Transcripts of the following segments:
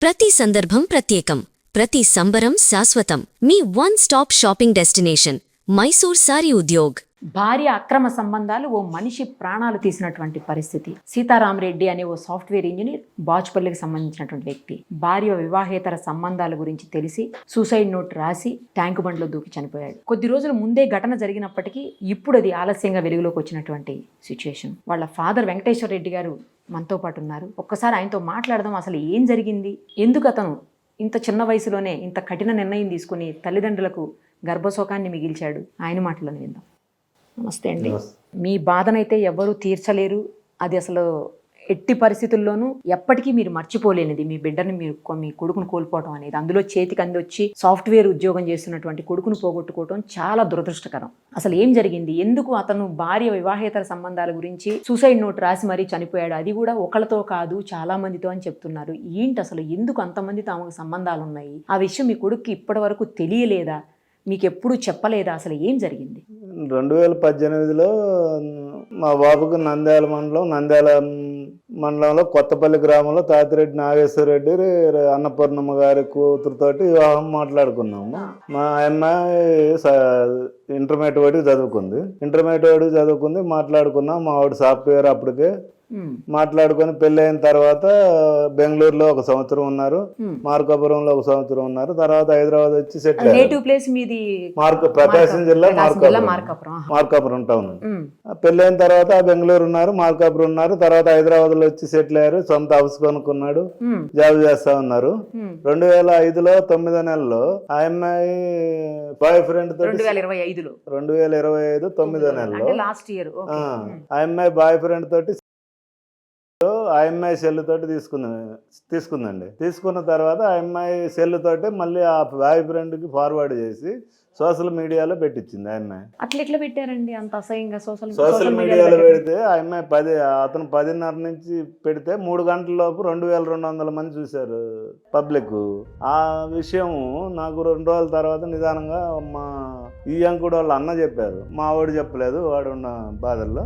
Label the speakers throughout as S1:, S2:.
S1: ప్రతి సందర్భం ప్రత్యేకం, ప్రతి సంబరం శాశ్వతం. మీ one stop shopping destination Mysore Saree Udyog.
S2: భార్య అక్రమ సంబంధాలు ఓ మనిషి ప్రాణాలు తీసినటువంటి పరిస్థితి. సీతారామరెడ్డి అనే ఓ సాఫ్ట్వేర్ ఇంజనీర్, బాచుపల్లికి సంబంధించినటువంటి వ్యక్తి, భార్య వివాహేతర సంబంధాల గురించి తెలిసి సూసైడ్ నోట్ రాసి ట్యాంకు బండ్లో దూకి చనిపోయాడు. కొద్ది రోజుల ముందే ఘటన జరిగినప్పటికీ ఇప్పుడు అది ఆలస్యంగా వెలుగులోకి వచ్చినటువంటి సిచ్యుయేషన్. వాళ్ళ ఫాదర్ వెంకటేశ్వర రెడ్డి గారు మనతో పాటు ఉన్నారు. ఒక్కసారి ఆయనతో మాట్లాడదాం. అసలు ఏం జరిగింది, ఎందుకు అతను ఇంత చిన్న వయసులోనే ఇంత కఠిన నిర్ణయం తీసుకుని తల్లిదండ్రులకు గర్భశోకాన్ని మిగిల్చాడు, ఆయన మాటలను విందాం. నమస్తే అండి. మీ బాధనైతే ఎవ్వరూ తీర్చలేరు. అది అసలు ఎట్టి పరిస్థితుల్లోనూ ఎప్పటికీ మీరు మర్చిపోలేనిది. మీ బిడ్డని మీ కొడుకును కోల్పోవడం అనేది, అందులో చేతికి అందొచ్చి సాఫ్ట్వేర్ ఉద్యోగం చేస్తున్నటువంటి కొడుకును పోగొట్టుకోవడం చాలా దురదృష్టకరం. అసలు ఏం జరిగింది, ఎందుకు అతను భార్య వివాహేతర సంబంధాల గురించి సూసైడ్ నోట్ రాసి మరీ చనిపోయాడు, అది కూడా ఒకళ్ళతో కాదు చాలా మందితో అని చెప్తున్నారు. ఏంటి అసలు, ఎందుకు అంతమందితో ఆమెకు సంబంధాలు ఉన్నాయి? ఆ విషయం మీ కొడుక్కి ఇప్పటి వరకు తెలియలేదా, మీకు ఎప్పుడు చెప్పలేదా? అసలు ఏం జరిగింది?
S3: 2018లో మా బాబుకు నంద్యాల మండలంలో కొత్తపల్లి గ్రామంలో తాతిరెడ్డి నాగేశ్వరరెడ్డి అన్నపూర్ణమ్మ గారి కూతురుతోటి వివాహం మాట్లాడుకున్నాము. మా అమ్మాయి ఇంటర్మీడియట్ చదువుకుంది. మాట్లాడుకున్నాం. మా ఆవిడ సాఫ్ట్వేర్ అప్పటికే మాట్లాడుకొని పెళ్లి అయిన తర్వాత బెంగళూరులో 1 సంవత్సరం ఉన్నారు, మార్కాపురంలో 1 సంవత్సరం ఉన్నారు. తర్వాత హైదరాబాద్ వచ్చి సెటిల్ అయ్యారు. ప్రకాశం జిల్లా మార్కాపురం టౌన్. పెళ్లి అయిన తర్వాత బెంగళూరు ఉన్నారు, మార్కాపురం ఉన్నారు. తర్వాత హైదరాబాద్ లో వచ్చి సెటిల్ అయ్యారు. సొంత హౌస్ కొనుక్కున్నాడు, జాబ్ చేస్తా ఉన్నారు. 2005లో 9 నెలల్లో ఆ అమ్మాయి బాయ్ ఫ్రెండ్ తోటి 2025 9 నెలల్లో ఆ అమ్మాయి బాయ్ ఫ్రెండ్ తోటి ఆ అమ్మాయి సెల్ తోటి తీసుకుందండి. తీసుకున్న తర్వాత ఆ అమ్మాయి సెల్ తోటి మళ్ళీ ఆ బాయ్ ఫ్రెండ్ కి ఫార్వర్డ్ చేసి సోషల్ మీడియాలో పెట్టించింది. ఆ అమ్మాయి
S2: అట్లా ఎట్లా పెట్టారండి అంత అసహ్యంగా?
S3: సోషల్ మీడియాలో పెడితే ఆ అమ్మాయి అతను 10:30 నుంచి పెడితే 3 గంటల లోపు 2200 మంది చూశారు పబ్లిక్. ఆ విషయం నాకు 2 రోజుల తర్వాత నిదానంగా మా ఈ అంకుడు వాళ్ళ అన్న చెప్పారు. మా వాడు చెప్పలేదు, వాడు ఉన్న బాధల్లో.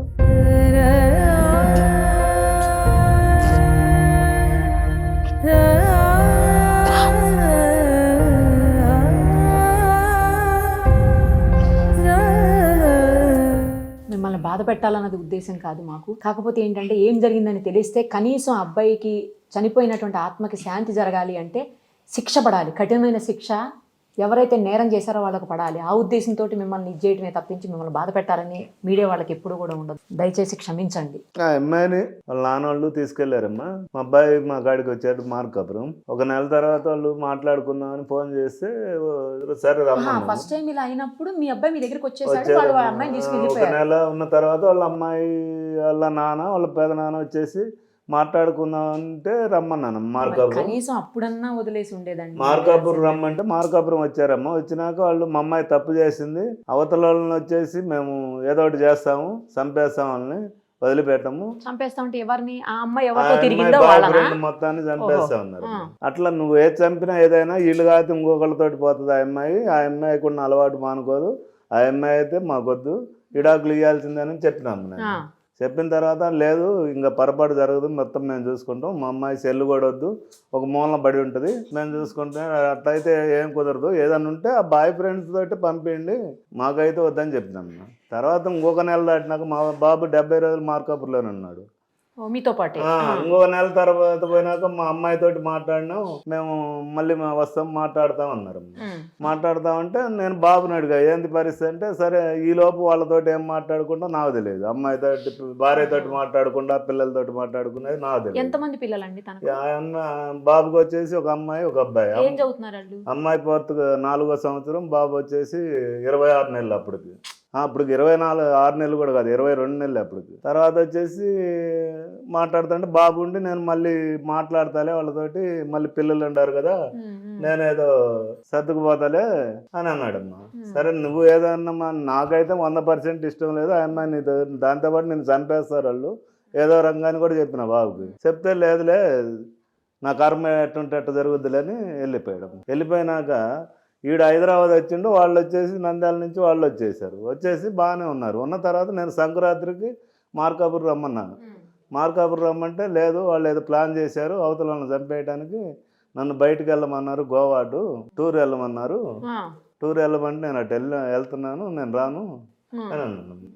S2: మిమ్మల్ని బాధ పెట్టాలన్నది ఉద్దేశం కాదు మాకు. కాకపోతే ఏంటంటే ఏం జరిగిందని తెలిస్తే కనీసం అబ్బాయికి చనిపోయినటువంటి ఆత్మకి శాంతి జరగాలి అంటే శిక్ష పడాలి, కఠినమైన శిక్ష. ఎవరైతే నేరం చేశారో వాళ్ళకు పడాలి. ఆ ఉద్దేశంతో మిమ్మల్ని ఇచ్చేయటమే తప్పించి మిమ్మల్ని బాధ పెట్టాలని మీడియా వాళ్ళకి ఎప్పుడు కూడా ఉండదు. దయచేసి క్షమించండి.
S3: ఆ అమ్మాయిని వాళ్ళ నాన్న వాళ్ళు తీసుకెళ్లారమ్మా. మా అబ్బాయి మా కాడికి వచ్చాడు మార్కాపురం. 1 నెల తర్వాత వాళ్ళు మాట్లాడుకుందామని ఫోన్ చేస్తే సరే రమ్మా.
S2: ఫస్ట్ టైం ఇలా అయినప్పుడు మీ అబ్బాయి మీ దగ్గరికి వచ్చేసాడు.
S3: 1 నెల ఉన్న తర్వాత వాళ్ళ అమ్మాయి వాళ్ళ నాన్న వాళ్ళ పెద నాన్న వచ్చేసి మాట్లాడుకుందాం అంటే రమ్మన్నాను.
S2: కనీసం అప్పుడన్నా వదిలేసి ఉండేదండి.
S3: మార్కాపురం రమ్మంటే మార్కాపురం వచ్చారమ్మా. వచ్చినాక వాళ్ళు మా అమ్మాయి తప్పు చేసింది, అవతల వాళ్ళని వచ్చేసి మేము ఏదో ఒకటి చేస్తాము, చంపేస్తాం, వాళ్ళని వదిలిపెట్టము.
S2: చంపేస్తామంటే ఎవరిని? ఆ అమ్మాయి ఎవరితో తిరిగిందో వాళ్ళని
S3: మొత్తాన్ని చంపేస్తా ఉన్నారు. అట్లా నువ్వు ఏది చంపినా ఏదైనా వీళ్ళు కాదు ఇంకొకళ్ళతోటి పోతుంది. ఆ అమ్మాయికి ఉన్న అలవాటు మానుకోదు. ఆ అమ్మాయి అయితే మాకొద్దు, విడాకులు ఇవ్వాల్సిందని చెప్పినాము. నేను చెప్పిన తర్వాత లేదు ఇంకా పొరపాటు జరగదు, మొత్తం మేము చూసుకుంటాం, మా అమ్మాయి సెల్లు కూడా వద్దు, ఒక మూలన బడి ఉంటుంది, మేము చూసుకుంటాం. అట్లయితే ఏం కుదరదు, ఏదన్నా ఉంటే ఆ బాయ్ ఫ్రెండ్స్ తోటి పంపించండి, మాకైతే వద్దని చెప్పినాము. తర్వాత 1 నెల దాటినాక మా బాబు 70 రోజులు మార్కాపురంలోనే ఉన్నాడు
S2: మీతో పాటు.
S3: 1 నెల తర్వాత పోయినాక మా అమ్మాయితోటి మాట్లాడినాం. మేము మళ్ళీ వస్తాం మాట్లాడతాం అన్నారు. మాట్లాడతామంటే నేను బాబుని అడిగా ఏంది పరిస్థితి అంటే, సరే ఈ లోపు వాళ్ళతోటి ఏం మాట్లాడుకుంటా నాకు తెలియదు, అమ్మాయితోటి భార్యతోటి మాట్లాడకుండా పిల్లలతోటి మాట్లాడుకునేది నాకు తెలియదు.
S2: ఎంతమంది పిల్లలండి?
S3: బాబుకి వచ్చేసి 1 అమ్మాయి 1 అబ్బాయి.
S2: ఏం చదువుతున్నారు?
S3: అమ్మాయి 4వ సంవత్సరం, బాబు వచ్చేసి 26 నెలలు. అప్పటికి 6 నెలలు కూడా కాదు, 22 నెలలు అప్పటికి. తర్వాత వచ్చేసి మాట్లాడుతుంటే బాబు ఉండి నేను మళ్ళీ మాట్లాడతాలే వాళ్ళతోటి, మళ్ళీ పిల్లలు ఉండారు కదా, నేనేదో సర్దుకుపోతాలే అని అన్నాడమ్మా. సరే నువ్వు ఏదన్నా, నాకైతే 100% ఇష్టం లేదు, ఆ అమ్మాయి దాంతోపాటు నేను చంపేస్తారు వాళ్ళు ఏదో రంగాన్ని కూడా చెప్పిన బాబుకి. చెప్తే లేదులే నా కర్మ ఎట్టుంటే ఎట్ట జరుగుద్దులే అని వెళ్ళిపోయాడు. వెళ్ళిపోయినాక ఈడు హైదరాబాద్ వచ్చిండు, వాళ్ళు వచ్చేసి నంద్యాల నుంచి వాళ్ళు వచ్చేసి బాగానే ఉన్నారు. ఉన్న తర్వాత నేను సంక్రాంతికి మార్కాపురం రమ్మన్నాను. మార్కాపురం రమ్మంటే లేదు, వాళ్ళు ఏదో ప్లాన్ చేశారు అవతల వాళ్ళని చంపేయడానికి, నన్ను బయటికి వెళ్ళమన్నారు, గోవాటు టూర్ వెళ్ళమన్నారు.
S2: ఆ,
S3: టూర్ వెళ్ళమంటే నేను అటు వెళ్తున్నాను, నేను రాను
S2: ఉమ్,
S3: అని అన్నాను.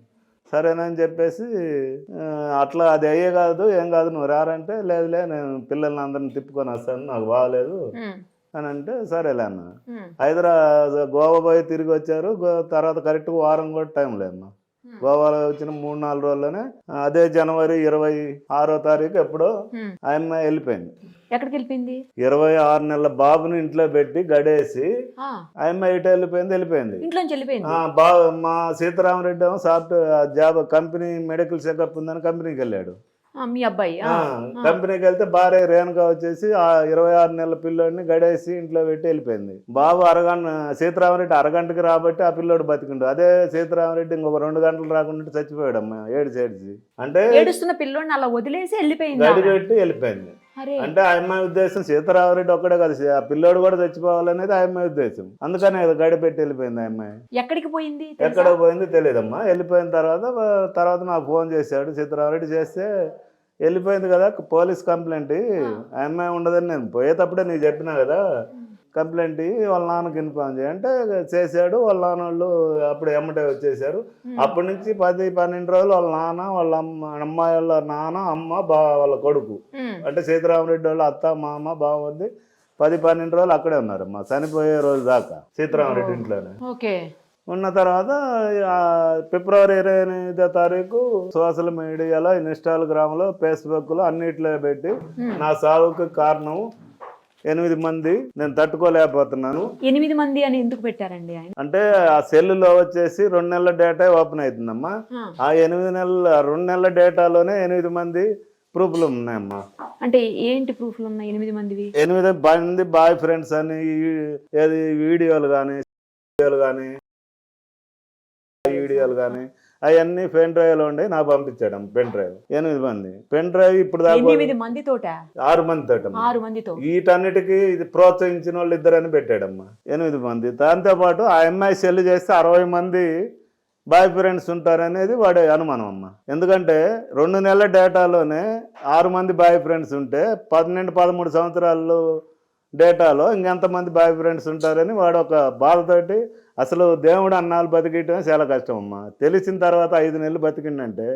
S3: సరేనని చెప్పేసి అట్లా అది అయ్యే కాదు, ఏం కాదు, నువ్వు రారంటే లేదులే నేను పిల్లల్ని అందరిని తిప్పుకొని వస్తాను, నాకు బాగలేదు
S2: ఉమ్,
S3: అని అంటే సరేలే అన్న.
S2: ఉమ్,
S3: హైదరాబాద్ గోవా పోయి తిరిగి వచ్చారు. తర్వాత కరెక్ట్గా వారం కూడా టైం లేదన్న. గోవాలో వచ్చిన 3-4 రోజుల్లోనే అదే జనవరి 26వ తారీఖు ఎప్పుడో
S2: ఉమ్.
S3: ఆ అమ్మాయి వెళ్ళిపోయింది.
S2: ఎక్కడికి వెళ్ళిపోయింది?
S3: 26 నెలల బాబుని ఇంట్లో పెట్టి గడేసి
S2: ఆ,
S3: ఆ అమ్మాయి ఇటు వెళ్ళిపోయింది.
S2: ఇంట్లోంచి వెళ్ళిపోయింది.
S3: మా సీతారామరెడ్డి ఏమో software job company medical checkup ఉందని కంపెనీకి వెళ్ళాడు.
S2: ఆ, మీ అబ్బాయి
S3: కంపెనీకి వెళ్తే భార్య రేణుక వచ్చేసి ఆ 26 నెలల పిల్లోడిని గడేసి ఇంట్లో పెట్టి వెళ్ళిపోయింది. బాబు సీతారామరెడ్డి అరగంటకి రాబట్టి ఆ పిల్లోడు బతికిండు. అదే సీతారామరెడ్డి ఇంకొక 2 గంటలు రాకుండా చచ్చిపోయాడు అమ్మ, ఏడ్చి. అంటే
S2: ఏడుస్తున్న పిల్లోడిని అలా వదిలేసి వెళ్ళిపోయింది
S3: గడి
S2: ఆమె.
S3: పెట్టి వెళ్ళిపోయింది.
S2: అరే,
S3: అంటే ఆ అమ్మాయి ఉద్దేశం సీతారామరెడ్డి ఒక్కడే కదా, ఆ పిల్లోడు కూడా చచ్చిపోవాలనేది ఆ అమ్మాయి ఉద్దేశం. అందుకనే గడి పెట్టి వెళ్ళిపోయింది ఆ అమ్మాయి.
S2: ఎక్కడికి పోయింది
S3: ఎక్కడ పోయింది తెలియదమ్మా. వెళ్ళిపోయిన తర్వాత నాకు ఫోన్ చేశాడు సీతారామరెడ్డి. చేస్తే వెళ్ళిపోయింది కదా, పోలీస్ కంప్లైంట్ ఆ అమ్మాయి ఉండదని నేను పోయేటప్పుడే నీకు చెప్పినా కదా, కంప్లైంట్ వాళ్ళ నాన్నకి ఇన్ఫార్మ్ చేయంటే చేశాడు. వాళ్ళ నాన్న వాళ్ళు అప్పుడు ఎమ్మటే వచ్చేసారు. అప్పటి నుంచి 10-12 రోజులు వాళ్ళ నాన్న, వాళ్ళ అమ్మాయి వాళ్ళ నాన్న, అమ్మ, వాళ్ళ కొడుకు అంటే సీతారామరెడ్డి వాళ్ళ అత్త, మామ, బాగుంది 10-12 రోజులు అక్కడే ఉన్నారమ్మా, చనిపోయే రోజు దాకా సీతారామరెడ్డి ఇంట్లోనే.
S2: ఓకే.
S3: ఉన్న తర్వాత ఫిబ్రవరి 28వ తారీఖు సోషల్ మీడియాలో, ఇన్స్టాగ్రామ్లో, ఫేస్బుక్లో అన్నిట్లో పెట్టి నా సావుకు కారణం 8 మంది, నేను తట్టుకోలేకపోతున్నాను.
S2: 8 మంది అని ఎందుకు పెట్టారండి ఆయన?
S3: అంటే ఆ సెల్లులో వచ్చేసి 2 నెలల డేటా ఓపెన్ అవుతుందమ్మా. ఆ 2 నెలల డేటాలోనే 8 మంది ప్రూఫ్లు ఉన్నాయమ్మా.
S2: అంటే ఏంటి ప్రూఫ్లు ఉన్నాయి 8 మందివి?
S3: 8 మంది బాయ్ ఫ్రెండ్స్ అని ఏది వీడియోలు కానీ అవన్నీ పెన్ డ్రైవ్లో ఉండి నాకు పంపించాడు. పెన్ డ్రైవ్ 8 మంది పెన్ డ్రైవ్ ఇప్పుడు దాకా
S2: 8 మందితోట?
S3: 6 మందితో.
S2: 6 మందితో
S3: వీటన్నిటికీ ఇది ప్రోత్సహించిన వాళ్ళు 2 అని పెట్టాడమ్మా. 8 మంది. దాంతోపాటు ఆ అమ్మాయి సెల్ చేస్తే 60 మంది బాయ్ ఫ్రెండ్స్ ఉంటారనేది వాడి అనుమానం అమ్మ. ఎందుకంటే 2 నెలల డేటాలోనే 6 మంది బాయ్ ఫ్రెండ్స్ ఉంటే 12-13 సంవత్సరాలు డేటాలో ఇంకెంతమంది బాయ్ ఫ్రెండ్స్ ఉంటారని వాడు ఒక బాధతోటి, అసలు దేవుడు అన్నాళ్ళు బతికియటమే చాలా కష్టం అమ్మా. తెలిసిన తర్వాత 5 నెలలు బతికిండంటే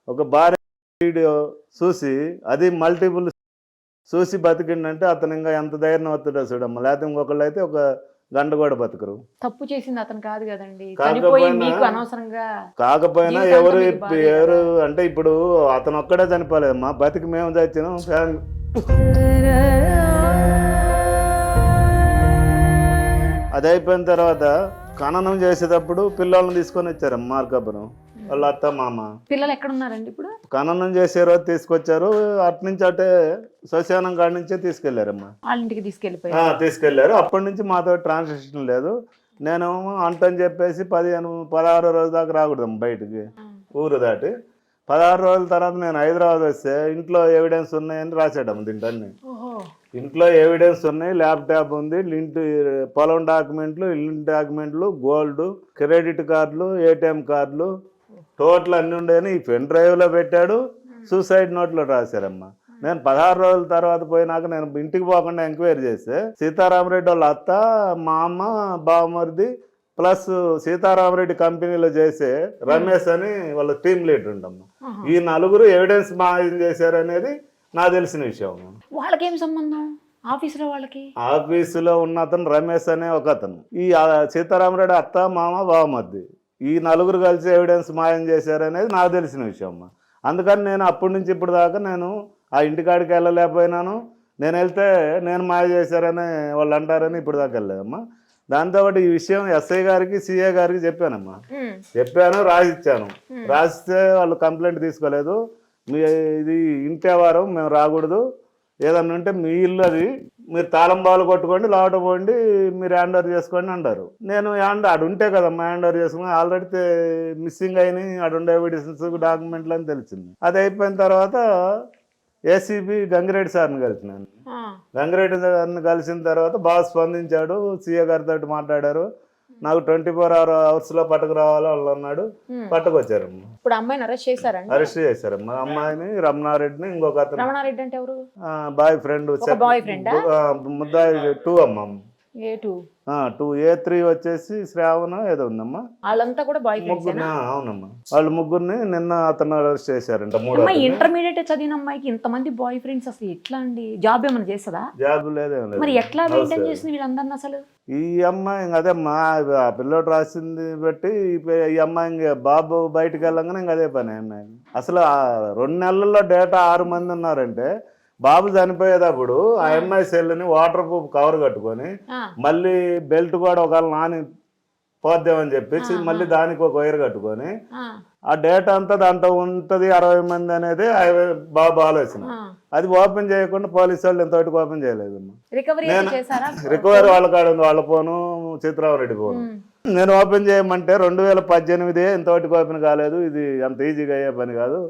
S3: ఒక భార్య వీడియో చూసి అది మల్టిపుల్ చూసి బతికిండంటే అతను ఇంకా ఎంత ధైర్యం అవుతుందో చూడమ్మా. లేకపోతే ఇంకొకళ్ళు అయితే ఒక గంట కూడా బతకరు.
S2: తప్పు చేసింది అతను కాదు కదండి,
S3: కాకపోయినా ఎవరు అంటే ఇప్పుడు అతను ఒక్కడే చనిపోలేదమ్మా, బతికి మేము చచ్చినాం. అది అయిపోయిన తర్వాత ఖననం చేసేటప్పుడు పిల్లల్ని తీసుకొని వచ్చారమ్మా మార్కాపురం, వాళ్ళ అత్త, మామ.
S2: పిల్లలు ఎక్కడ ఉన్నారండి ఇప్పుడు?
S3: ఖననం చేసే రోజు తీసుకొచ్చారు. అటు నుంచి అటే శ్మశానం కాడి నుంచే తీసుకెళ్లారమ్మా.
S2: వాళ్ళ ఇంటికి
S3: తీసుకెళ్లారు. అప్పటి నుంచి మాతో ట్రాన్సాక్షన్ లేదు. నేను అంటని చెప్పేసి 16 రోజు దాకా రాకూడదమ్మా బయటికి, ఊరు దాటి. 16 రోజుల తర్వాత నేను హైదరాబాద్ వస్తే ఇంట్లో ఎవిడెన్స్ ఉన్నాయని రాశాడమ్మ. దీంట్లో ఇంట్లో ఎవిడెన్స్ ఉన్నాయి, ల్యాప్టాప్ ఉంది, ఇంటి పొలం డాక్యుమెంట్లు, ఇల్లు డాక్యుమెంట్లు, గోల్డ్, క్రెడిట్ కార్డులు, ఏటీఎం కార్డులు, టోటల్ అన్నీ ఉండేని ఈ పెన్ డ్రైవ్లో పెట్టాడు. సూసైడ్ నోట్లో రాశారమ్మా. నేను 16 రోజుల తర్వాత పోయినాక నేను ఇంటికి పోకుండా ఎంక్వైరీ చేస్తే సీతారామరెడ్డి వాళ్ళ అత్త, మా అమ్మ, బావమరిది ప్లస్ సీతారామరెడ్డి కంపెనీలో చేసే రమేష్ అని వాళ్ళ టీమ్ లీడర్ ఉండమ్మా. ఈ 4 ఎవిడెన్స్ మాయం చేశారనేది నాకు తెలిసిన విషయం.
S2: వాళ్ళకేం సంబంధం ఆఫీసులో?
S3: ఆఫీసులో ఉన్న అతను రమేష్ అనే ఒక అతను, ఈ సీతారామరెడ్డి అత్త, మామ, బావమరిది, ఈ 4 కలిసి ఎవిడెన్స్ మాయం చేశారనేది నాకు తెలిసిన విషయం అమ్మా. అందుకని నేను అప్పటి నుంచి ఇప్పుడు దాకా నేను ఆ ఇంటికాడికి వెళ్ళలేకపోయినాను. నేను వెళ్తే నేను మాయ చేశారని వాళ్ళు అంటారని ఇప్పుడు దాకా వెళ్ళలేదమ్మా. దాంతోపాటు ఈ విషయం ఎస్ఐ గారికి, సిఐ గారికి చెప్పానమ్మా. రాసిచ్చాను. రాసిస్తే వాళ్ళు కంప్లైంట్ తీసుకోలేదు. ఇది ఇంటేవారం మేము రాకూడదు, ఏదన్నా ఉంటే మీ ఇల్లు అది, మీరు తాళం బాలు కొట్టుకోండి, లోట పోండి, మీరు హ్యాండ్ ఓవర్ చేసుకోండి అంటారు. నేను ఆడు ఉంటే కదమ్మా హ్యాండ్ ఓవర్ చేసుకుని, ఆల్రెడీ మిస్సింగ్ అయినాయి, ఆడుండే ఎవిడెన్స్ డాక్యుమెంట్లు అని తెలిసింది. అది అయిపోయిన తర్వాత ఏసీబీ గంగిరెడ్డి సార్ని కలిసినాను. గంగిరెడ్డి సార్ని కలిసిన తర్వాత బాగా స్పందించాడు. సీఏ గారితో మాట్లాడారు. నాకు 24 hours లో పట్టుకురావాలో వాళ్ళు అన్నాడు. పట్టుకొచ్చారమ్మా.
S2: ఇప్పుడు అమ్మాయిని అరెస్ట్ చేశారండి?
S3: అరెస్ట్ చేశారమ్మా. అమ్మాయిని రమణారెడ్డిని ఇంకొక అతను
S2: రమణారెడ్డి అంటే ఎవరు?
S3: Boy friend.
S2: బాయ్ ఫ్రెండ్
S3: ముద్దాయి 2 అమ్మా.
S2: A2
S3: 2 A3 వచ్చేసి శ్రావణ ఏదో ఉందమ్మా.
S2: వాళ్ళంతా కూడా బాయ్
S3: ముగ్గురు. అవునమ్మా. వాళ్ళు ముగ్గురిని నిన్న అతను అరెస్ట్ చేశారంట.
S2: అమ్మాయి ఇంటర్మీడియట్ చదివిన అమ్మాయికి ఇంతమంది బాయ్ ఫ్రెండ్స్ అసలు ఎట్లా అండి? జాబ్ ఏమైనా చేస్తుందా?
S3: జాబ్ లేదేం లేదు.
S2: మరి ఎట్లా మెయింటైన్ చేసింది వీళ్ళందరినీ అసలు?
S3: ఈ అమ్మాయి అదేమ్మా, ఆ పిల్లోడు రాసింది బట్టి ఈ అమ్మాయి ఇంక బాబు బయటకు వెళ్ళంగానే ఇంక అదే పని అమ్మాయి. అసలు 2 నెలల్లో డేటా 6 మంది ఉన్నారంటే బాబు చనిపోయేటప్పుడు ఆ అమ్మాయి సెల్ని వాటర్ ప్రూఫ్ కవర్ కట్టుకొని మళ్ళీ బెల్ట్ కూడా ఒకవేళ నాని పోద్దామని చెప్పేసి మళ్ళీ దానికి ఒక వైర్ కట్టుకొని ఆ డేటా అంతా దాంట్లో ఉంటది 60 మంది అనేది బాబు ఆలోచన. అది ఓపెన్ చేయకుండా పోలీసు వాళ్ళు ఎంతవరకు ఓపెన్ చేయలేదు. రికవరీ వాళ్ళ కాడ ఉంది, వాళ్ళ ఫోను చిత్రావరెడ్డి ఫోను. నేను ఓపెన్ చేయమంటే 2018 ఇంతవరకు ఓపెన్ కాలేదు, ఇది అంత ఈజీగా అయ్యే పని కాదు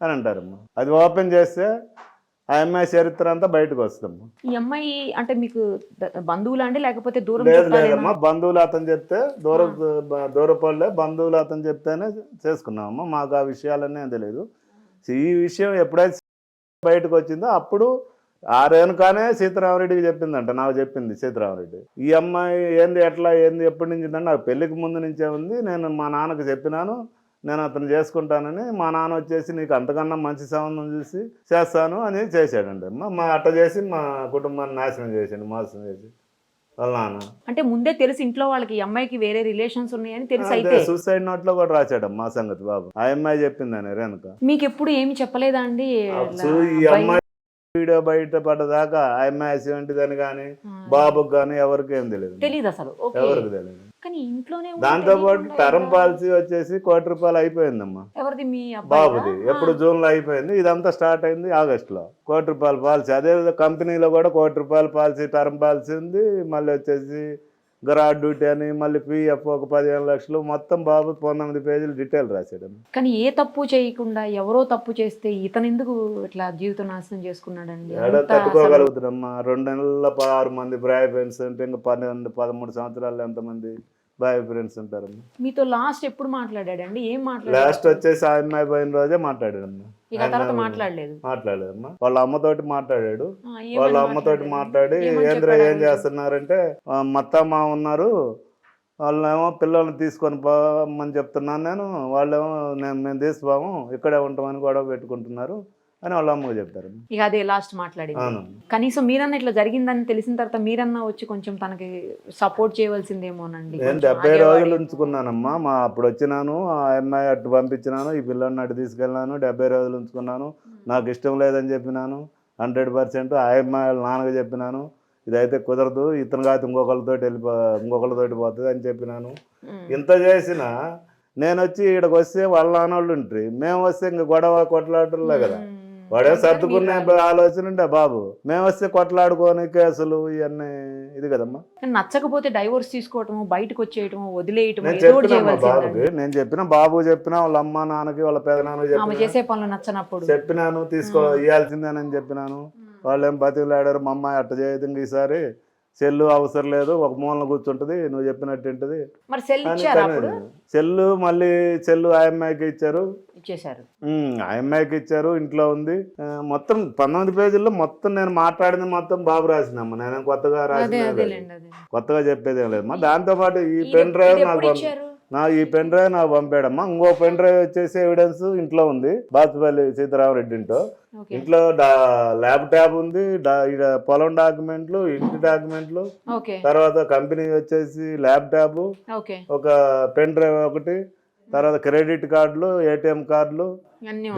S3: అని అంటారమ్మా. అది ఓపెన్ చేస్తే ఆ అమ్మాయి చరిత్ర అంతా బయటకు వస్తాము.
S2: ఈ అమ్మాయి అంటే మీకు బంధువులు అండి లేకపోతే దూరం?
S3: లేదమ్మా, బంధువులు అతను చెప్తే దూరపడలే, బంధువులు అతను చెప్తేనే చేసుకున్నామమ్మా. మాకు ఆ విషయాలన్నీ తెలియదు. ఈ విషయం ఎప్పుడైతే బయటకు వచ్చిందో అప్పుడు ఆ రేణుకానే సీతారామరెడ్డికి చెప్పిందంట. నాకు చెప్పింది సీతారామరెడ్డి, ఈ అమ్మాయి ఏంది ఎట్లా ఏంది ఎప్పటి నుంచి అంటే నాకు పెళ్లికి ముందు నుంచే ఉంది, నేను మా నాన్నకు చెప్పినాను నేను అతను చేసుకుంటానని. మా నాన్న వచ్చేసి నీకు అంతకన్నా మంచి సంబంధం చూసి చేస్తాను అని చేశాడండి. మా అట్ట చేసి మా కుటుంబాన్ని నాశనం చేశాడు, మోసం చేసి వాళ్ళ నాన్న.
S2: అంటే ముందే తెలిసి ఇంట్లో వాళ్ళకి ఈ అమ్మాయికి వేరే రిలేషన్స్ ఉన్నాయని తెలిసి అయితే
S3: సూసైడ్ నోట్ లో కూడా రాశాడు మా సంగతి బాబు. ఆ అమ్మాయి చెప్పిందని రేణుక.
S2: మీకు ఎప్పుడు ఏమి చెప్పలేదా అండి?
S3: ఈ అమ్మాయి వీడియో బయట పడ్డదాకా ఆ అమ్మాయి యాక్సిడెంట్ కానీ బాబుకి కానీ ఎవరికి ఏం తెలియదు
S2: అసలు, ఎవరికి తెలియదు. కానీ ఇంట్లోనే
S3: దాంతో పాటు టర్మ్ పాలసీ వచ్చేసి ₹1,00,00,000 అయిపోయిందమ్మా.
S2: ఎవరిది? మీ
S3: బాబుది. ఎప్పుడు జూన్ లో అయిపోయింది, ఇదంతా స్టార్ట్ అయింది ఆగస్ట్ లో. ₹1,00,00,000 పాలసీ. అదే కంపెనీలో కూడా ₹1,00,00,000 పాలసీ, టర్మ్ పాలసీ ఉంది. మళ్ళీ వచ్చేసి గ్రాడ్యుటీ అని, మళ్ళీ PF ఒక 15 లక్షలు, మొత్తం బాబు 19 పేజీలు డీటెయిల్ రాశాడు.
S2: కానీ ఏ తప్పు చేయకుండా ఎవరో తప్పు చేస్తే ఇతను ఎందుకు ఇట్లా జీవితం నాశనం చేసుకున్నాడండి?
S3: తట్టుకోగలుగుతాడమ్మా. 2 నెలల 6 మంది బాయ్ ఫ్రెండ్స్ అంటే ఇంకా 12-13 సంవత్సరాలు ఎంతమంది బాయ్ ఫ్రెండ్స్ ఉంటారు.
S2: మీతో లాస్ట్ ఎప్పుడు మాట్లాడాడండి? ఏం మాట్లాడాడు?
S3: లాస్ట్ వచ్చేసి ఆ అమ్మాయి పోయిన రోజే మాట్లాడాడమ్మా. మాట్లాడలేదమ్మా. వాళ్ళ అమ్మతోటి మాట్లాడాడు. వాళ్ళ అమ్మతోటి మాట్లాడి ఏంద్ర ఏం చేస్తున్నారంటే మత్తమ్మ ఉన్నారు, వాళ్ళేమో పిల్లల్ని తీసుకొని పోమని చెప్తున్నాను నేను, వాళ్ళేమో మేము తీసుకోము ఇక్కడే ఉంటామని గొడవ పెట్టుకుంటున్నారు అని వాళ్ళ అమ్మకు చెప్తారు.
S2: ఇక అదే లాస్ట్ మాట్లాడింది. కనీసం మీరన్నా ఇట్లా జరిగిందని తెలిసిన తర్వాత మీరన్నా వచ్చి కొంచెం తనకి సపోర్ట్ చేయవలసిందేమోనండి.
S3: నేను 70 రోజులు ఉంచుకున్నానమ్మా. అప్పుడు వచ్చినాను, ఆ అమ్మాయి అటు పంపించినాను, ఈ పిల్లల్ని అటు తీసుకెళ్ళినాను, 70 రోజులు ఉంచుకున్నాను. నాకు ఇష్టం లేదని చెప్పినాను 100%. ఆ అమ్మాయి వాళ్ళ నాన్నగా చెప్పినాను, ఇదైతే కుదరదు, ఇతను కాదు ఇంకొకళ్ళతోటి పోతుంది అని చెప్పినాను. ఇంత చేసినా నేను వచ్చి ఇక్కడికి వస్తే వాళ్ళ నాన్నోళ్ళు ఉంటారు, మేము వస్తే ఇంక గొడవ కొట్లాటలే కదా. వాడే సర్దుకునే ఆలోచన ఉండే బాబు. మేము వస్తే కొట్లాడుకొని కేసులు ఇవన్నీ ఇది కదమ్మా.
S2: నచ్చకపోతే డైవోర్స్ తీసుకోవటము, బయటకు వచ్చేయటం, వదిలేయటం.
S3: నేను చెప్పిన బాబు చెప్పిన వాళ్ళ అమ్మ నాన్నకి వాళ్ళ పెదనాన్నకి
S2: చేసే పనులు నచ్చనప్పుడు
S3: చెప్పినాను, ఇవ్వాల్సిందేనని చెప్పినాను. వాళ్ళు ఏం బతిలాడారు, మా అమ్మాయి అట్ట చేయదు, ఇంక ఈసారి సెల్లు అవసరం లేదు, ఒక మూలన కూర్చుంటది, నువ్వు చెప్పినట్టు ఉంటుంది. సెల్లు మళ్ళీ సెల్లు ఆ అమ్మాయికి ఇచ్చారు. ఆ అమ్మాయికి ఇచ్చారు, ఇంట్లో ఉంది. మొత్తం 19 పేజీల్లో మొత్తం నేను మాట్లాడింది మొత్తం బాబు రాసినమ్మా. నేను కొత్తగా కొత్తగా చెప్పేదేం లేదమ్మా. దాంతో పాటు ఈ పెన్ డ్రైవ్ నాకు పంపాడమ్మా. ఇంకో పెన్ డ్రైవ్ వచ్చేసి ఎవిడెన్స్ ఇంట్లో ఉంది, బాచుపల్లి సీతారామరెడ్డి ఇంట్లో ల్యాప్టాప్ ఉంది, పొలం డాక్యుమెంట్లు, ఇంటి డాక్యుమెంట్లు, తర్వాత కంపెనీ వచ్చేసి ల్యాప్టాప్, ఒక పెన్ డ్రైవ్ ఒకటి, తర్వాత క్రెడిట్ కార్డులు, ATM కార్డులు,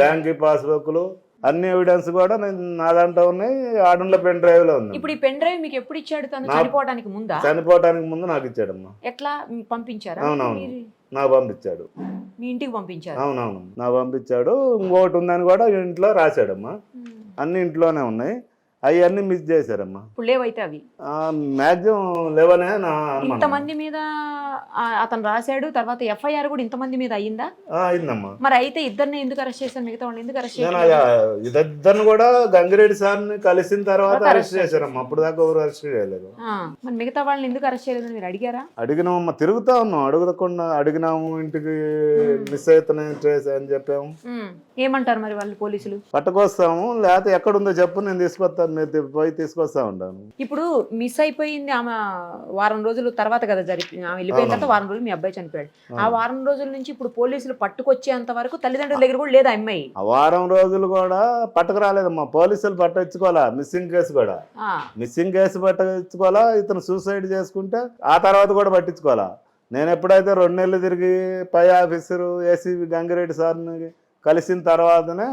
S3: బ్యాంక్ పాస్బుక్లు, అన్ని ఎవిడెన్స్ కూడా నా దాంట్లో ఉన్నాయి. ఆడంలో పెన్ డ్రైవ్ లో ఉంది.
S2: ఇప్పుడు ఈ పెన్ డ్రైవ్ మీకు ఎప్పుడు ఇచ్చాడు? చనిపోవడానికి ముందు
S3: నాకు ఇచ్చాడమ్మా.
S2: ఎట్లా పంపించారు?
S3: అవునవును, నాకు పంపించాడు.
S2: మీ ఇంటికి పంపించారు?
S3: అవునవును, నాకు పంపించాడు. ఇంకోటి ఉందని కూడా ఇంట్లో రాశాడమ్మా. అన్ని ఇంట్లోనే ఉన్నాయి. అవన్నీ మిస్ చేశారమ్మా.
S2: ఇప్పుడు లేవైతే అవి
S3: మ్యాక్సిమం లేవనే నా అనుమానం.
S2: ఇంతమంది మీద అతను రాశాడు, తర్వాత ఎఫ్ఐఆర్ కూడా ఇంతమంది మీద అయ్యిందా?
S3: అయిందమ్మా.
S2: మరి అయితే ఇద్దరిని ఎందుకు అరెస్ట్ చేశారు, మిగతా వాళ్ళని ఎందుకు అరెస్ట్
S3: నేను
S2: చేశారు?
S3: ఇద్దరిని కూడా గంగిరెడ్డి సార్ని కలిసిన తర్వాత అరెస్ట్ చేశారమ్మా. అప్పుడు దాకా ఎవరు అరెస్ట్ చేయలేదు.
S2: మరి మిగతా వాళ్ళని ఎందుకు అరెస్ట్ చేయలేదు మీరు అడిగారా?
S3: అడిగినామమ్మా, తిరుగుతా ఉన్నాం, అడగకుండా అడిగినాము, ఇంటికి మిస్ అవుతున్నాయి అని చెప్పాము.
S2: ఏమంటారు మరి వాళ్ళు పోలీసులు?
S3: పట్టుకొస్తాము, లేకపోతే ఎక్కడుందో చెప్పు నేను తీసుకొస్తాను, మీరు పోయి తీసుకొస్తా ఉంటాను.
S2: ఇప్పుడు మిస్ అయిపోయింది ఆమె వారం రోజుల తర్వాత కదా ఆమె వెళ్ళిపోయిన తర్వాత వారం రోజులు మీ అబ్బాయి చనిపోయాడు. ఆ వారం రోజుల నుంచి ఇప్పుడు పోలీసులు పట్టుకొచ్చేంత వరకు తల్లిదండ్రుల దగ్గర కూడా లేదు ఆ అమ్మాయి.
S3: ఆ వారం రోజులు కూడా పట్టుకు రాలేదమ్మా, పోలీసులు పట్టించుకోవాలా. మిస్సింగ్ కేసు కూడా మిస్సింగ్ కేసు పట్టించుకోవాలా, ఇతను సూసైడ్ చేసుకుంటే ఆ తర్వాత కూడా పట్టించుకోవాలా. నేను ఎప్పుడైతే 2 నెలలు తిరిగి పై ఆఫీసరు ఏసీబీ గంగిరెడ్డి సార్ని కలిసిన తర్వాతనే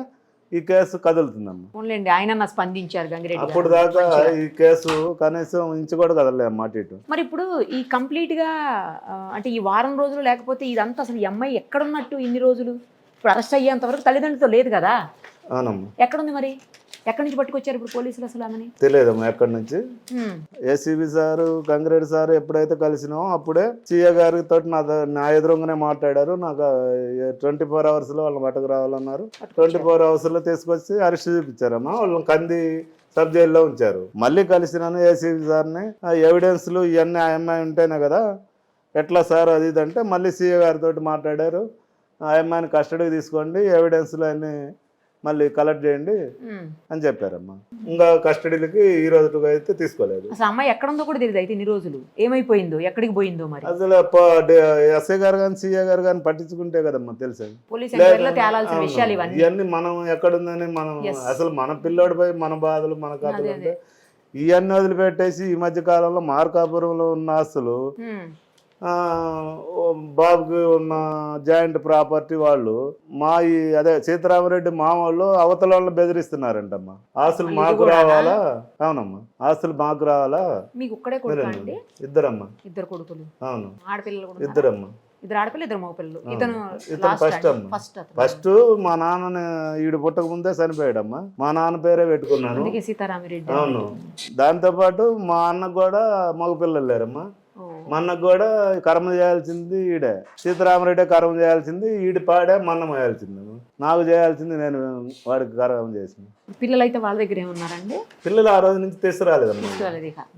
S3: ఈ కేసు కదులుతుందమ్మా.
S2: ఓన్లేండి ఆయన స్పందించారు గంగిరెడ్డి.
S3: అప్పుడు దాకా ఈ కేసు కనీసం ఇంచు కూడా కదలే మాట ఇటు.
S2: మరి ఇప్పుడు ఈ కంప్లీట్ గా అంటే ఈ వారం రోజులు లేకపోతే ఇదంతా అసలు ఈ అమ్మాయి ఎక్కడున్నట్టు ఇన్ని రోజులు? ఇప్పుడు అరెస్ట్ అయ్యేంత వరకు తల్లిదండ్రులతో లేదు కదా?
S3: అవునమ్మా.
S2: ఎక్కడుంది మరి? ఎక్కడి నుంచి పట్టుకొచ్చారు ఇప్పుడు పోలీసులు అసలు ఆమెని?
S3: తెలియదమ్మా ఎక్కడి నుంచి. ఏసీబీ సారు గంగిరెడ్డి సారు ఎప్పుడైతే కలిసినామో అప్పుడే సీఏ గారి తోటి నా ఎదురుగానే మాట్లాడారు. నాకు 24 hours లో వాళ్ళని పట్టుకు రావాలన్నారు. 24 hours లో తీసుకొచ్చి అరెస్ట్ చూపించారమ్మా. వాళ్ళని కంది సబ్ జైల్లో ఉంచారు. మళ్ళీ కలిసినాను ఏసీబీ సార్ని. ఎవిడెన్స్లు ఇవన్నీ ఆ అమ్మాయి ఉంటేనే కదా ఎట్లా సార్ అది ఇది అంటే మళ్ళీ సీఏ గారితో మాట్లాడారు. ఆ అమ్మాయిని కస్టడీకి తీసుకోండి, ఎవిడెన్స్లు అన్నీ మళ్ళీ కలెక్ట్ చేయండి అని చెప్పారమ్మా. ఇంకా కస్టడీలకి ఈ రోజు అయితే తీసుకోలేదు.
S2: అసలు అమ్మాయి ఎక్కడ ఉందో కూడా తెలియదు అయితే ఇన్ని రోజులు. ఏమైపోయిందో, ఎక్కడికి పోయిందో మరి
S3: అసలు ఎస్ఐ గారు కానీ సీఏ గారు కానీ పట్టించుకుంటే కదమ్మా తెలిసేది. ఇవన్నీ మనం ఎక్కడుందని మనం అసలు మన పిల్లోడిపై మన బాధలు మన కథలు అంటే ఇవన్నీ వదిలిపెట్టేసి ఈ మధ్య కాలంలో మార్కాపురంలో ఉన్న ఆస్తులు బాబుకి ఉన్న జాయింట్ ప్రాపర్టీ వాళ్ళు అదే సీతారామరెడ్డి మామూలు అవతల వాళ్ళని బెదిరిస్తున్నారంటమ్మా. ఆస్తులు మాకు రావాలా. అవునమ్మా, ఆస్తులు మాకు రావాలా.
S2: మీకు ఒక్కడే కొడుకు అండి?
S3: ఇద్దరమ్మా.
S2: ఇద్దరు కొడుకులు?
S3: అవును,
S2: ఆడపిల్లలు కూడా
S3: ఇద్దరమ్మా.
S2: ఇద్దరు ఆడపిల్లలు, ఇద్దరు మగపిల్లలు.
S3: ఇతను ఫస్ట్ మా నాన్నని ఈడు పుట్టక ముందే చనిపోయాడమ్మా. మా నాన్న పేరే పెట్టుకున్నాను
S2: సీతారామరెడ్డి.
S3: అవును. దాంతో పాటు మా అన్నకు కూడా మగపిల్లలు లేరమ్మా. మా అన్నకు కూడా కర్మ చేయాల్సింది ఈడే. సీతారామరెడ్డి కర్మ చేయాల్సింది ఈడి పాడే మన్న చేయాల్సింది. నాకు చేయాల్సింది నేను వాడికి కర్మ చేసింది.
S2: పిల్లలు అయితే వాళ్ళ దగ్గర ఏమన్నారండి?
S3: పిల్లలు ఆ రోజు నుంచి తీసుకురాలేదమ్మా,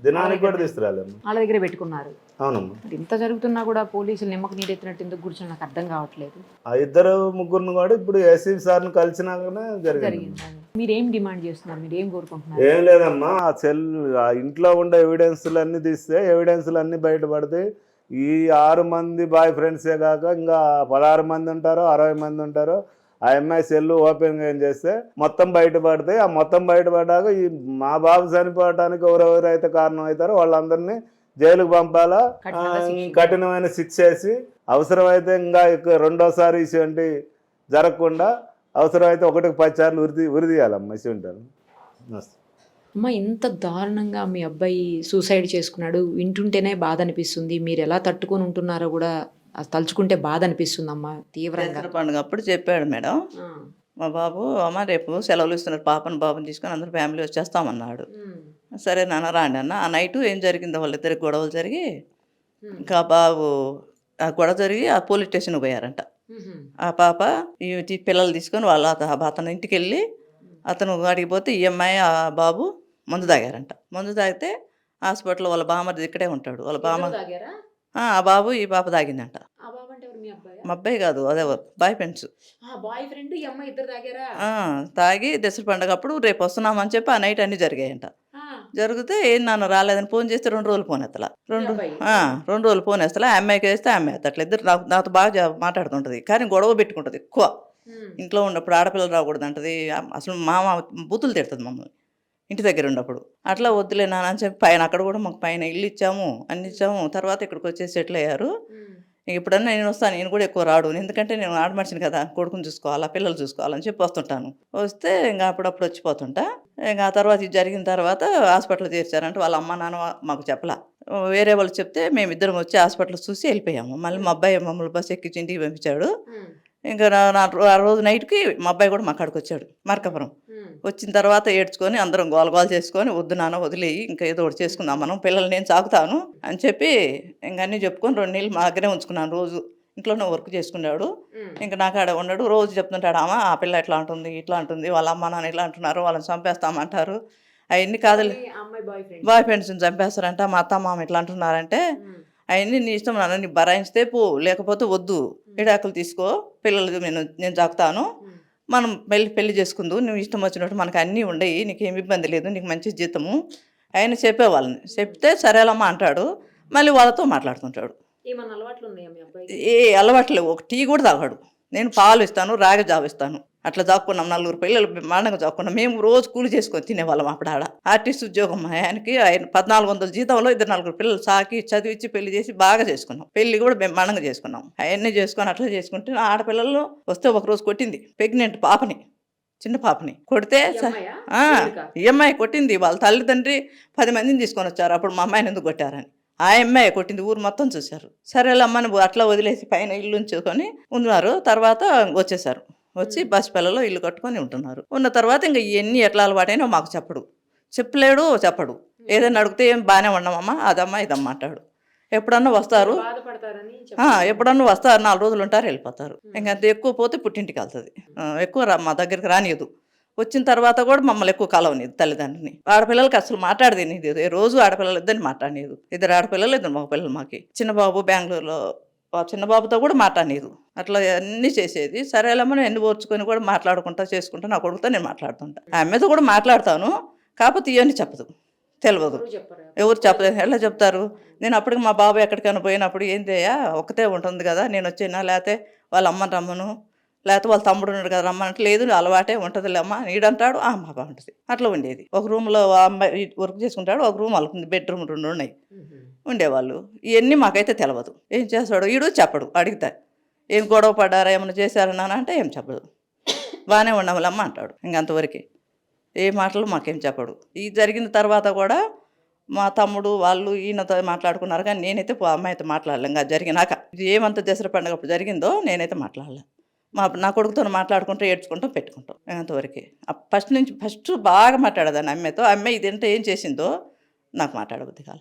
S3: దినానికి కూడా తీసుకురాలేదమ్మా,
S2: వాళ్ళ దగ్గర పెట్టుకున్నారు.
S3: అవునమ్మా.
S2: ఇంత జరుగుతున్నా కూడా పోలీసులు నిమ్మకు నీరెత్తినట్టు ఎందుకు కూర్చొని నాకు అర్థం కావట్లేదు.
S3: ఆ ఇద్దరు ముగ్గురిని కూడా ఇప్పుడు ఏసీబీ సార్ని కలిసినాకనే జరిగింది.
S2: మీరేం డిమాండ్ చేస్తున్నారు, మీరు ఏం కోరుకుంటున్నారు?
S3: ఏం లేదమ్మా, ఆ ఇంట్లో ఉండే ఎవిడెన్స్లు అన్ని తీస్తే ఎవిడెన్స్లు అన్ని బయటపడితే ఈ 6 మంది బాయ్ ఫ్రెండ్సే కాక ఇంకా 16 మంది ఉంటారో 60 మంది ఉంటారో ఆ అమ్మాయి సెల్ ఓపెన్ ఏం చేస్తే మొత్తం బయటపడతాయి. ఆ మొత్తం బయటపడ్డాక ఈ మా బాబు చనిపోవడానికి ఎవరెవరైతే కారణం అవుతారో వాళ్ళందరినీ జైలుకు పంపాలా, కఠినమైన శిక్ష వేసి అవసరమైతే ఇంకా రెండోసారి ఇటువంటి జరగకుండా అవసరమైతే 1కి 10 సార్లు ఉరిదీయాలమ్మా ఇటువంటి.
S2: అమ్మ, ఇంత దారుణంగా మీ అబ్బాయి సూసైడ్ చేసుకున్నాడు, వింటుంటేనే బాధ అనిపిస్తుంది. మీరు ఎలా తట్టుకొని ఉంటున్నారో కూడా తలుచుకుంటే బాధ అనిపిస్తుంది అమ్మ తీవ్రంగా.
S4: పండుగ అప్పుడు చెప్పాడు మేడం, మా బాబు అమ్మ రేపు సెలవులు ఇస్తున్నారు, బాబుని తీసుకొని అందరూ ఫ్యామిలీ వచ్చేస్తామన్నాడు. సరే నాన్న రాండి అన్న. ఆ నైటు ఏం జరిగిందో వాళ్ళిద్దరికి గొడవలు జరిగి ఇంకా బాబు ఆ గొడవ జరిగి ఆ పోలీస్ స్టేషన్కి పోయారంట. ఆ పాప ఈ పిల్లలు తీసుకొని అతను ఇంటికి వెళ్ళి అతను అడిగిపోతే ఈ అమ్మాయి ఆ బాబు మందు తాగారంట. మందు తాగితే హాస్పిటల్లో వాళ్ళ బామ్మది ఇక్కడే ఉంటాడు. వాళ్ళ బామ్మ ఆ బాబు ఈ పాప తాగిందంట. మా అబ్బాయి కాదు, అదే బాయ్ ఫ్రెండ్స్ తాగి దసరా పండుగ అప్పుడు రేపు వస్తున్నామని చెప్పి ఆ నైట్ అన్నీ జరిగాయంట. జరిగితే ఏం నాన్న రాలేదని ఫోన్ చేస్తే 2 రోజులు ఫోన్ ఎత్తలా. 2 రోజులు ఫోన్ వేస్తలా. ఆ అమ్మాయికి వేస్తే ఆ అమ్మాయి ఎత్తట్లేదు. ఇద్దరు నాతో బాగా మాట్లాడుతుంటది, కానీ గొడవ పెట్టుకుంటుంది ఎక్కువ. ఇంట్లో ఉన్నప్పుడు ఆడపిల్లలు రాకూడదు అంటది. అసలు మామ బూతులు తిడుతుంది మమ్మల్ని ఇంటి దగ్గర ఉన్నప్పుడు. అట్లా వద్దులే నాన్న అని చెప్పి పైన అక్కడ కూడా మాకు పైన ఇల్లు ఇచ్చాము, అన్ని ఇచ్చాము. తర్వాత ఇక్కడికి వచ్చేసి సెటిల్ అయ్యారు. ఎప్పుడన్నా నేను వస్తాను, నేను కూడా ఎక్కువ రాడు, ఎందుకంటే నేను ఆడమనిషిని కదా, కొడుకుని చూసుకోవాలా పిల్లలు చూసుకోవాలని చెప్పి వస్తుంటాను. వస్తే ఇంకా అప్పుడప్పుడు వచ్చిపోతుంటా. ఇంకా ఆ తర్వాత ఇది జరిగిన తర్వాత హాస్పిటల్ చేర్చారంటే వాళ్ళ అమ్మ నాన్న మాకు చెప్పలా. వేరే వాళ్ళు చెప్తే మేమిద్దరం వచ్చి హాస్పిటల్ చూసి వెళ్ళిపోయాము. మళ్ళీ మా అబ్బాయి మమ్మల్ని బస్సు ఎక్కించి ఇంటికి పంపించాడు. ఇంకా ఆ రోజు నైట్కి మా అబ్బాయి కూడా మా కాడికి వచ్చాడు మార్కాపురం. వచ్చిన తర్వాత ఏడ్చుకొని అందరం గోల చేసుకొని వద్దు నాన్న వదిలేయి, ఇంకా ఏదో ఒకటి చేసుకుందాం మనం, పిల్లలు నేను సాకుతాను అని చెప్పి ఇంక అన్నీ చెప్పుకొని 2 నెలలు మా దగ్గరే ఉంచుకున్నాను. రోజు ఇంట్లోనే వర్క్ చేసుకున్నాడు. ఇంకా నాకు ఆడ ఉన్నాడు. రోజు చెప్తుంటాడు, అమ్మ ఆ పిల్ల ఇట్లా అంటుంది ఇట్లా అంటుంది, వాళ్ళ అమ్మ నాన్న ఇట్లా అంటున్నారు, వాళ్ళని చంపేస్తామంటారు. అవన్నీ కాదులే, బాయ్ ఫ్రెండ్స్ని చంపేస్తారంట, మా అత్త మామ ఇట్లా అంటున్నారంటే అవన్నీ నీ ఇష్టం నాన్న, నీ బరాయిస్తే పో, లేకపోతే వద్దు, విడాకులు తీసుకో, పిల్లలు నేను జాకుతాను, మనం పెళ్లి చేసుకుందు, నువ్వు ఇష్టం వచ్చినట్టు మనకు అన్నీ ఉండయి, నీకేమి ఇబ్బంది లేదు, నీకు మంచి జీతము ఆయన చెప్పేవాళ్ళని. చెప్తే సరేలమ్మా అంటాడు. మళ్ళీ వాళ్ళతో మాట్లాడుతుంటాడు. ఏ అలవాట్లు లేవు. ఒక టీ కూడా తాగాడు. నేను పాలు ఇస్తాను, రాగి జావ ఇస్తాను, అట్లా జాక్కున్నాం. 4 పిల్లలు బ్రహ్మాండంగా జాక్కున్నాం. మేము రోజు కూలి చేసుకొని తినేవాళ్ళం. అప్పుడు ఆడ ఆర్టిస్ట్ ఉద్యోగం ఆయనకి. ఆయన 1400 జీతంలో 4 పిల్లలు సాకి చదివించి పెళ్లి చేసి బాగా చేసుకున్నాం. పెళ్లి కూడా బ్రహ్మాండంగా చేసుకున్నాం. అవన్నీ చేసుకొని అట్లా చేసుకుంటే ఆడపిల్లలు వస్తే ఒకరోజు కొట్టింది ప్రెగ్నెంట్ పాపని, చిన్న పాపని కొడితే ఈ అమ్మాయి కొట్టింది. వాళ్ళ తల్లిదండ్రి 10 మందిని తీసుకొని వచ్చారు. అప్పుడు మా అమ్మాయిని ఎందుకు కొట్టారని ఆ అమ్మాయి కొట్టింది. ఊరు మొత్తం చూశారు. సరేలే అమ్మని అట్లా వదిలేసి పైన ఇల్లు ఉంచుకొని ఉన్నారు. తర్వాత వచ్చేసారు. వచ్చి బస్ పిల్లలో ఇల్లు కట్టుకొని ఉంటున్నారు. ఉన్న తర్వాత ఇంకా ఇవన్నీ ఎట్లా అలవాటైనా మాకు చెప్పలేడు, చెప్పడు. ఏదైనా అడిగితే ఏం బాగానే ఉన్నామమ్మా, అదమ్మా ఇదమ్మా అంటాడు. ఎప్పుడన్నా వస్తారు, ఎప్పుడన్నా వస్తారు, 4 రోజులు ఉంటారు, వెళ్ళిపోతారు. ఇంకా అంత ఎక్కువ పోతే పుట్టింటికి వెళ్తుంది. ఎక్కువ మా దగ్గరికి రానియదు. వచ్చిన తర్వాత కూడా మమ్మల్ని ఎక్కువ కలవనిది తల్లిదండ్రిని. ఆడపిల్లలకి అసలు మాట్లాడదేనిది. రోజు ఆడపిల్లలు ఇద్దరిని మాట్లాడలేదు. 2 ఆడపిల్లలు 2 మగ పిల్లలు మాకి. చిన్న బాబు బెంగళూరులో, చిన్న బాబుతో కూడా మాట్లాడలేదు. అట్లా అన్నీ చేసేది. సరేలేమో ఎన్ని ఓర్చుకొని కూడా మాట్లాడుకుంటా చేసుకుంటా నా కొడుకుతో నేను మాట్లాడుతుంటా. ఆమెతో కూడా మాట్లాడతాను, కాకపోతే ఇవన్నీ చెప్పదు, తెలియదు, ఎవరు చెప్పలేదు. ఎలా చెప్తారు? నేను అప్పటికి మా బాబు ఎక్కడికైనా పోయినప్పుడు ఏందయ్యా ఒకతే ఉంటుంది కదా, నేను వచ్చేనా, లేకపోతే వాళ్ళ అమ్మని రమ్మను, లేకపోతే వాళ్ళ తమ్ముడు ఉన్నాడు కదా రమ్మనంటే, లేదు అలవాటే ఉంటుందిలే అమ్మ నీడంటాడు, ఆ అమ్మ బాగుంటుంది. అట్లా ఉండేది. ఒక రూమ్లో అమ్మాయి వర్క్ చేసుకుంటాడు, ఒక రూమ్ వాళ్ళకి బెడ్రూమ్ 2 ఉన్నాయి, ఉండేవాళ్ళు. ఇవన్నీ మాకైతే తెలియదు. ఏం చేస్తాడు వీడు చెప్పడు. అడిగితే ఏం గొడవ పడ్డారా, ఏమైనా చేశారన్నా అంటే ఏం చెప్పదు. బాగానే ఉండమలమ్మ అంటాడు. ఇంకంతవరకే, ఏ మాటలు మాకేం చెప్పడు. ఇది జరిగిన తర్వాత కూడా మా తమ్ముడు వాళ్ళు ఈయనతో మాట్లాడుకున్నారు, కానీ నేనైతే అమ్మాయితో మాట్లాడలేం. ఇంకా జరిగినాక ఇది ఏమంత దసరా పండుగ అప్పుడు జరిగిందో నేనైతే మాట్లాడలేం. నా కొడుకుతో మాట్లాడుకుంటూ ఏడ్చుకుంటూ పెట్టుకుంటాం. అంతవరకే. ఫస్ట్ బాగా మాట్లాడేదాన్ని అమ్మాయితో. అమ్మాయి ఇదంటే ఏం చేసిందో నాకు మాట్లాడబుద్ది కాల.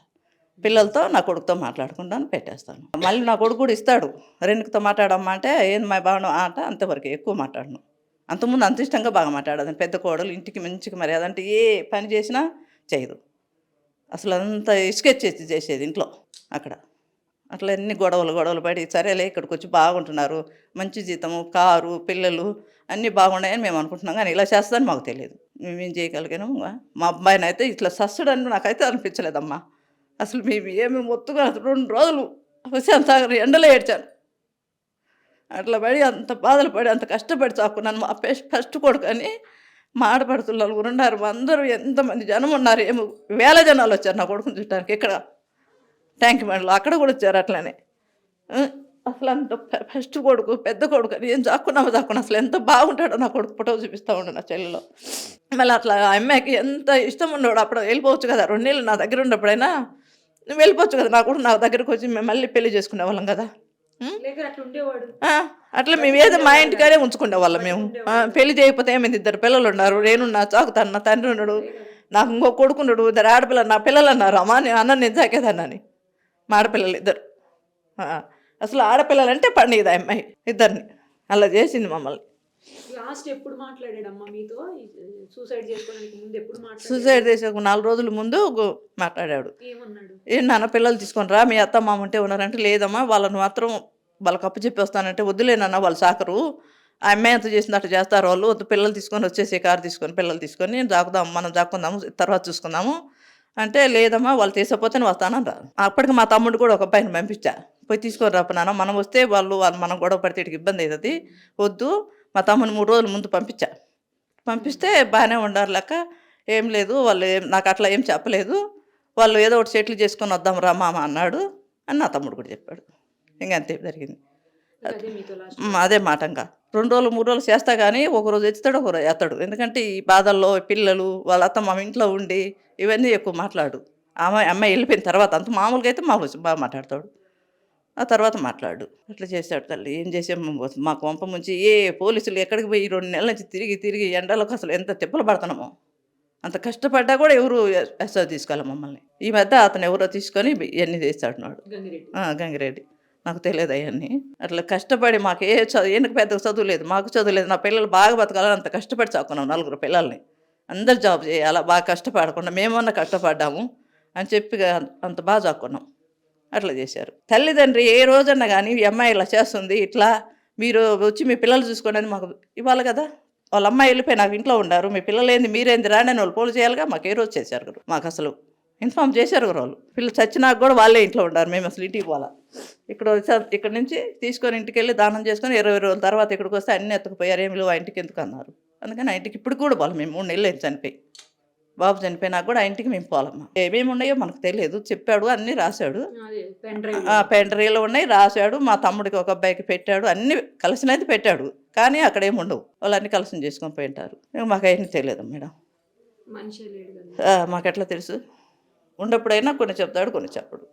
S4: పిల్లలతో నా కొడుకుతో మాట్లాడుకుంటాను, పెట్టేస్తాను. మళ్ళీ నా కొడుకు కూడా ఇస్తాడు, రెండుతో మాట్లాడమ్మా అంటే ఏంది మా బావను అంటే అంతవరకు, ఎక్కువ మాట్లాడను. అంతకుముందు అంత ఇష్టంగా బాగా మాట్లాడదాన్ని. పెద్ద కోడలు ఇంటికి మంచిగా మర్యాద, అంటే ఏ పని చేసినా చేయదు. అసలు అంత ఇసుకెచ్చేసి చేసేది ఇంట్లో. అక్కడ అట్లా ఎన్ని గొడవలు పడి సరేలే ఇక్కడికి వచ్చి బాగుంటున్నారు, మంచి జీతము, కారు, పిల్లలు అన్నీ బాగున్నాయని మేము అనుకుంటున్నాం. కానీ ఇలా చేస్తుందని మాకు తెలియదు. మేమేం చేయగలిగాను. మా అబ్బాయిని అయితే ఇట్లా సస్సుడని నాకైతే అనిపించలేదమ్మా. అసలు మేము ఏమి మొత్తుగా 2 రోజులు వచ్చి అంత ఎండలో ఏడ్చాను. అట్లా పడి అంత బాధలు పడి అంత కష్టపడి చాక్కున్నాను. మా ఫస్ట్ కొడుకు అని మా ఆడపడుతులు 4 ఉన్నారు. అందరూ ఎంతమంది జనం ఉన్నారు, ఏమో వేల జనాలు వచ్చారు నా కొడుకుని చూడటానికి. ఇక్కడ ట్యాంక్ బండ్లో అక్కడ కూడా వచ్చారు. అట్లనే అసలు అంత ఫస్ట్ కొడుకు, పెద్ద కొడుకు అని ఏం చాక్కున్నామో అసలు ఎంత బాగుంటాడో నా కొడుకు ఫోటో చూపిస్తూ ఉండు నా చెల్లెలో. మళ్ళీ అట్లా ఆ అమ్మాయికి ఎంత ఇష్టం ఉండేవాడు. అప్పుడు వెళ్ళిపోవచ్చు కదా, 2 నెలలు నా దగ్గర ఉన్నప్పుడైనా నువ్వు వెళ్ళిపోవచ్చు కదా, నా కొడుకు నా దగ్గరకు వచ్చి మేము మళ్ళీ పెళ్లి చేసుకునే వాళ్ళం కదా. అట్లా మేము ఏదో మా ఇంటికాడే ఉంచుకునే వాళ్ళం. మేము పెళ్లి చేయకపోతే ఏమైంది, 2 పిల్లలు ఉన్నారు, నేనున్నా చాకుతాను, నా తండ్రి ఉన్నాడు, నాకు ఇంకో కొడుకున్నాడు, 2 ఆడపిల్ల, నా పిల్లలు అన్నారు అమ్మా అన్న నేను చాకేదాన్ని. మా ఆడపిల్లలు 2. అసలు ఆడపిల్లలంటే పండుగ అమ్మాయి 2ని అలా చేసింది మమ్మల్ని.
S2: లాస్ట్ ఎప్పుడు మాట్లాడాడమ్మా మీతో? సూసైడ్ చేసుకోవడానికి ముందు ఎప్పుడు మాట్లాడాడు?
S4: సూసైడ్ చేసే 4 రోజుల ముందు మాట్లాడాడు.
S2: ఏమన్నాడు?
S4: ఏం నాన్న పిల్లలు తీసుకొని రా, మీ అత్త మామ ఉంటే ఉన్నారంటే, లేదమ్మా వాళ్ళని మాత్రం వాళ్ళకి అప్పు చెప్పి వస్తానంటే, వద్దులేనన్నా వాళ్ళు సాకరు, ఆ అమ్మాయి ఎంత చేసింది అట్లా చేస్తారు వాళ్ళు, వద్దు పిల్లలు తీసుకొని వచ్చేసి కారు తీసుకొని పిల్లలు తీసుకొని నేను జాకుదాము, మనం జాక్కుందాము, తర్వాత చూసుకుందాము అంటే, లేదమ్మా వాళ్ళు తీసకపోతే నేను వస్తానని రా. అప్పటికి మా తమ్ముడు కూడా ఒక అబ్బాయిని పంపించా, పోయి తీసుకొని రాపు నాన్న, మనం వస్తే వాళ్ళు మనం గొడవ పడితే ఇటుకి ఇబ్బంది అవుతుంది, వద్దు. మా తమ్ముని 3 రోజుల ముందు పంపిస్తే బాగానే ఉండారు లెక్క. ఏం లేదు వాళ్ళు నాకు అట్లా ఏం చెప్పలేదు, వాళ్ళు ఏదో ఒకటి సెటిల్ చేసుకొని వద్దాం రా మామ అన్నాడు అని నా తమ్ముడు కూడా చెప్పాడు. ఇంకంతే జరిగింది. అదే మాట. ఇంకా 2 రోజులు 3 రోజులు చేస్తా కానీ ఒకరోజు ఎత్తుతాడు, ఒకరోజు ఎత్తాడు. ఎందుకంటే ఈ బాధల్లో పిల్లలు వాళ్ళ అత్త మా ఇంట్లో ఉండి ఇవన్నీ ఎక్కువ మాట్లాడు. అమ్మాయి వెళ్ళిపోయిన తర్వాత అంత మామూలుగా అయితే బాగా మాట్లాడతాడు. ఆ తర్వాత మాట్లాడు అట్లా చేశాడు తల్లి. ఏం చేసాము మా కొంప ముంచి ఏ పోలీసులు ఎక్కడికి పోయి 2 నెలల నుంచి తిరిగి ఎండలకు అసలు ఎంత తిప్పలు పడుతున్నామో. అంత కష్టపడ్డా కూడా ఎవరు ఎస్ఐ తీసుకోవాలి మమ్మల్ని. ఈ మధ్య అతను ఎవరో తీసుకొని ఇవన్నీ చేస్తాడున్నాడు. గంగిరెడ్డి. నాకు తెలియదు అవన్నీ. అట్లా కష్టపడి మాకు ఈయనకు పెద్ద చదువు లేదు, మాకు చదువు లేదు. నా పిల్లలు బాగా బతకాలని అంత కష్టపడి చదువుకున్నాం 4 పిల్లల్ని. అందరు జాబ్ చేయాలా, బాగా కష్టపడకుండా మేమన్నా కష్టపడ్డాము అని చెప్పి అంత బాగా చదువుకున్నాం. అట్లా చేశారు. తల్లిదండ్రి ఏ రోజన్నా కానీ ఈ అమ్మాయి ఇలా చేస్తుంది, ఇట్లా మీరు వచ్చి మీ పిల్లలు చూసుకోండి అని మాకు ఇవ్వాలి కదా. వాళ్ళ అమ్మాయి వెళ్ళిపోయి నాకు ఇంట్లో ఉండారు, మీ పిల్లలు ఏంది మీరేంది రాండి అని వాళ్ళు పోలు చేయాలిగా. మాకు ఏ రోజు చేశారు మాకు అసలు ఇన్ఫామ్ చేశారు వాళ్ళు. పిల్లలు చచ్చినాక కూడా వాళ్ళే ఇంట్లో ఉండారు, మేము అసలు ఇంటికి పోవాలా. ఇక్కడ నుంచి తీసుకొని ఇంటికి వెళ్ళి దానం చేసుకొని 20 రోజుల తర్వాత ఇక్కడికి వస్తే అన్నీ ఎత్తుకుపోయారు. ఏమి లేవు ఆ ఇంటికి ఎందుకు అన్నారు. అందుకని ఆ ఇంటికి ఇప్పుడు కూడా పోవాలి మేము. 3 నెలలు అయింది చనిపోయి. బాబు చనిపోయినా కూడా ఆ ఇంటికి మేము పోవాలమ్మా. ఏమేమి ఉన్నాయో మనకు తెలియదు, చెప్పాడు అన్నీ రాశాడు. పెండ్రీలో ఉన్నాయి రాశాడు. మా తమ్ముడికి ఒక అబ్బాయికి పెట్టాడు, అన్నీ కలిసినది పెట్టాడు. కానీ అక్కడ ఏమి ఉండవు, వాళ్ళు అన్నీ కలిసి చేసుకొని పోయింటారు. మాకు అవన్నీ తెలియదు మేడం. మాకు ఎట్లా తెలుసు? ఉన్నప్పుడైనా కొన్ని చెప్తాడు, కొన్ని చెప్పడు.